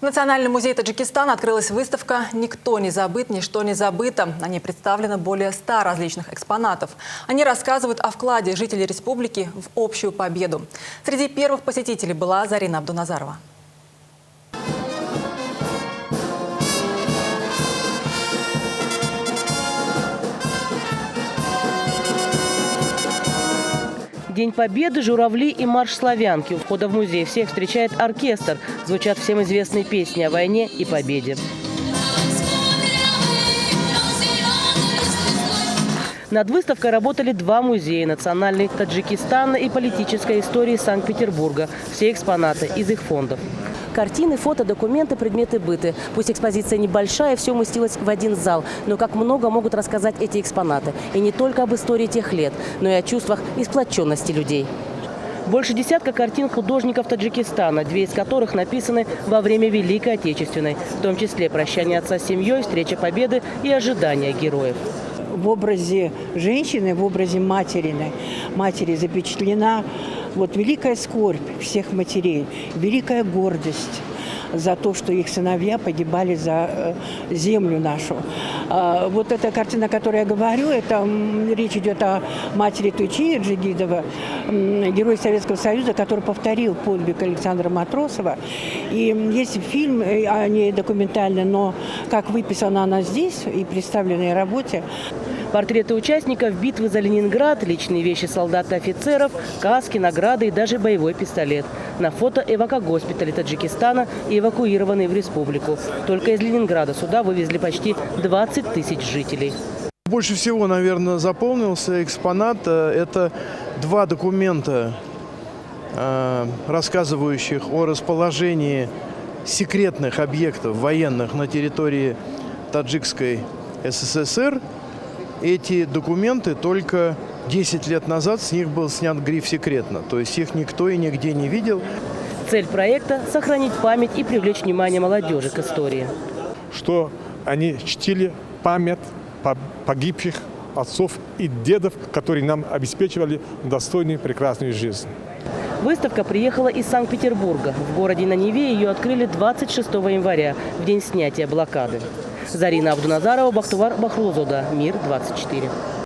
В Национальном музее Таджикистана открылась выставка «Никто не забыт, ничто не забыто». На ней представлено более 100 различных экспонатов. Они рассказывают о вкладе жителей республики в общую победу. Среди первых посетителей была Зарина Абдуназарова. День Победы, журавли и марш славянки. У входа в музей всех встречает оркестр. Звучат всем известные песни о войне и победе. Над выставкой работали два музея – Национальный Таджикистана и политической истории Санкт-Петербурга. Все экспонаты из их фондов. Картины, фото, документы, предметы быта. Пусть экспозиция небольшая, все уместилось в один зал. Но как много могут рассказать эти экспонаты. И не только об истории тех лет, но и о чувствах и сплоченности людей. Больше десятка картин художников Таджикистана, две из которых написаны во время Великой Отечественной. В том числе «Прощание отца с семьей», «Встреча Победы» и «Ожидания героев». В образе женщины, в образе матери запечатлена великая скорбь всех матерей, великая гордость за то, что их сыновья погибали за землю нашу. Вот эта картина, о которой я говорю, это речь идет о матери Туйчи Джигидова, герой Советского Союза, который повторил подвиг Александра Матросова. И есть фильм о ней документальный, но как выписана она здесь и представленной работе. Портреты участников битвы за Ленинград, личные вещи солдат и офицеров, каски, награды и даже боевой пистолет. На фото эвакогоспитали Таджикистана и эвакуированные в республику. Только из Ленинграда сюда вывезли почти 20 тысяч жителей. Больше всего, наверное, запомнился экспонат. Это два документа, рассказывающих о расположении секретных объектов военных на территории Таджикской СССР. Эти документы только 10 лет назад с них был снят гриф «Секретно». То есть их никто и нигде не видел. Цель проекта – сохранить память и привлечь внимание молодежи к истории. Что они чтили память погибших отцов и дедов, которые нам обеспечивали достойную прекрасную жизнь. Выставка приехала из Санкт-Петербурга. В городе на Неве ее открыли 26 января, в день снятия блокады. Зарина Абдуназарова, Бахтувар Бахрулзода, Мир 24.